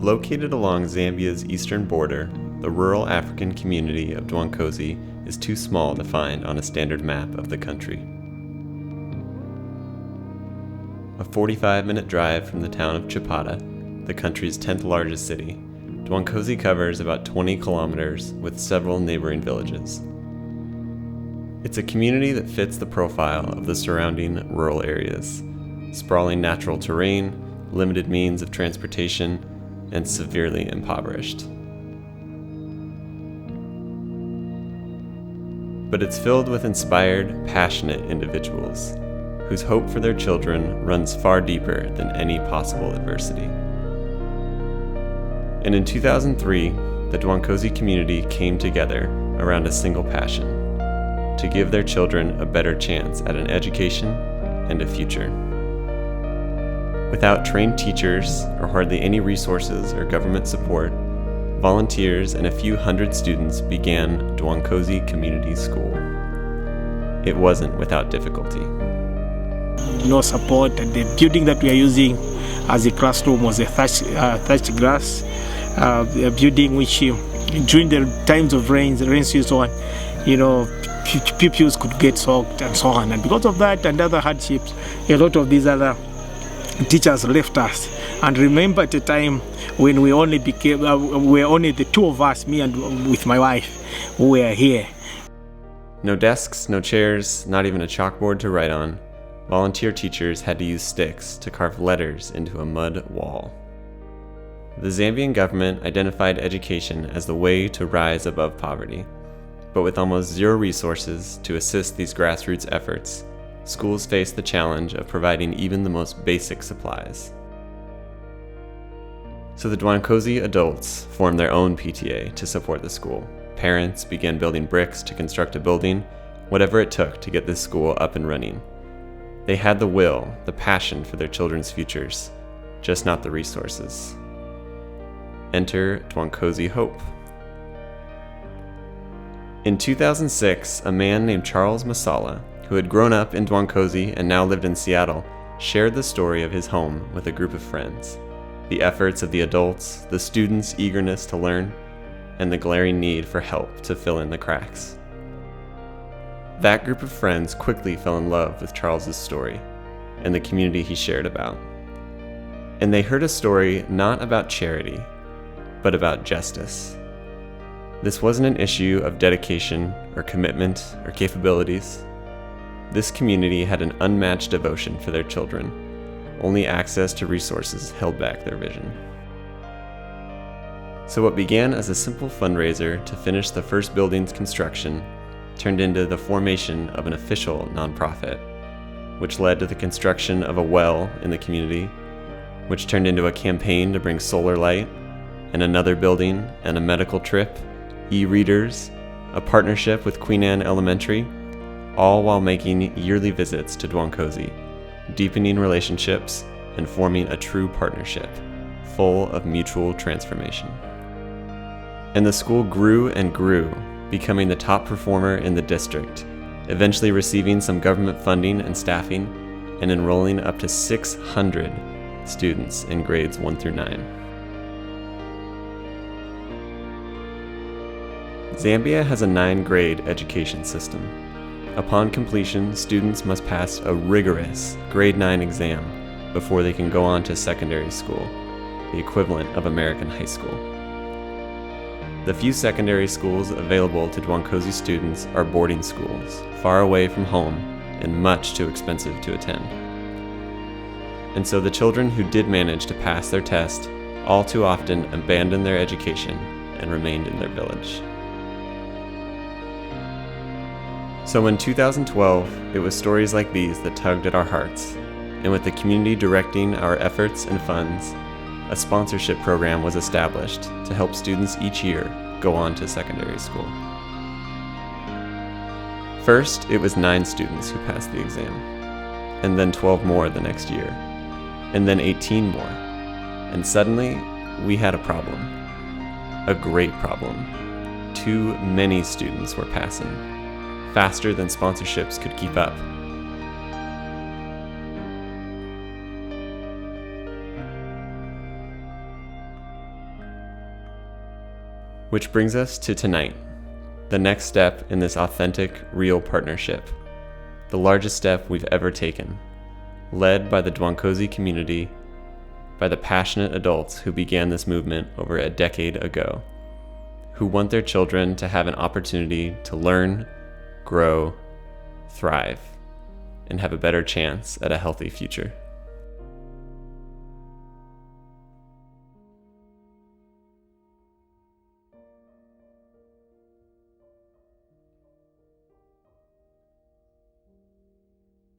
Located along Zambia's eastern border, the rural African community of Dwankhozi is too small to find on a standard map of the country. A 45-minute drive from the town of Chipata, the country's 10th largest city, Dwankhozi covers about 20 kilometers with several neighboring villages. It's a community that fits the profile of the surrounding rural areas: sprawling natural terrain, limited means of transportation, and severely impoverished. But it's filled with inspired, passionate individuals whose hope for their children runs far deeper than any possible adversity. And in 2003, the Dwankhozi community came together around a single passion: to give their children a better chance at an education and a future. Without trained teachers or hardly any resources or government support, volunteers and a few hundred students began Dwankhozi Community School. It wasn't without difficulty. No support, and the building that we are using as a classroom was a thatched grass building, which during the times of rain season, pupils could get soaked and so on. And because of that and other hardships, a lot of these other teachers left us. And remember at a time when we only were only the two of us, me and with my wife, who were here. No desks, no chairs, not even a chalkboard to write on. Volunteer teachers had to use sticks to carve letters into a mud wall. The Zambian government identified education as the way to rise above poverty, but with almost zero resources to assist these grassroots efforts, schools face the challenge of providing even the most basic supplies. So the Dwankhozi adults formed their own PTA to support the school. Parents began building bricks to construct a building, whatever it took to get this school up and running. They had the will, the passion for their children's futures, just not the resources. Enter Dwankhozi Hope. In 2006, a man named Charles Masala, who had grown up in Dwankhozi and now lived in Seattle, shared the story of his home with a group of friends. The efforts of the adults, the students' eagerness to learn, and the glaring need for help to fill in the cracks. That group of friends quickly fell in love with Charles's story and the community he shared about. And they heard a story not about charity, but about justice. This wasn't an issue of dedication or commitment or capabilities. This community had an unmatched devotion for their children. Only access to resources held back their vision. So what began as a simple fundraiser to finish the first building's construction turned into the formation of an official nonprofit, which led to the construction of a well in the community, which turned into a campaign to bring solar light, and another building and a medical trip, e-readers, a partnership with Queen Anne Elementary, all while making yearly visits to Dwankhozi, deepening relationships and forming a true partnership, full of mutual transformation. And the school grew and grew, becoming the top performer in the district, eventually receiving some government funding and staffing, and enrolling up to 600 students in grades 1 through 9. Zambia has a 9-grade education system. Upon completion, students must pass a rigorous grade 9 exam before they can go on to secondary school, the equivalent of American high school. The few secondary schools available to Dwankhozi students are boarding schools, far away from home and much too expensive to attend. And so the children who did manage to pass their test all too often abandoned their education and remained in their village. So in 2012, it was stories like these that tugged at our hearts, and with the community directing our efforts and funds, a sponsorship program was established to help students each year go on to secondary school. First, it was 9 students who passed the exam, and then 12 more the next year, and then 18 more. And suddenly, we had a problem. A great problem. Too many students were passing, faster than sponsorships could keep up. Which brings us to tonight, the next step in this authentic, real partnership, the largest step we've ever taken, led by the Dwankhozi community, by the passionate adults who began this movement over a decade ago, who want their children to have an opportunity to learn, grow, thrive, and have a better chance at a healthy future.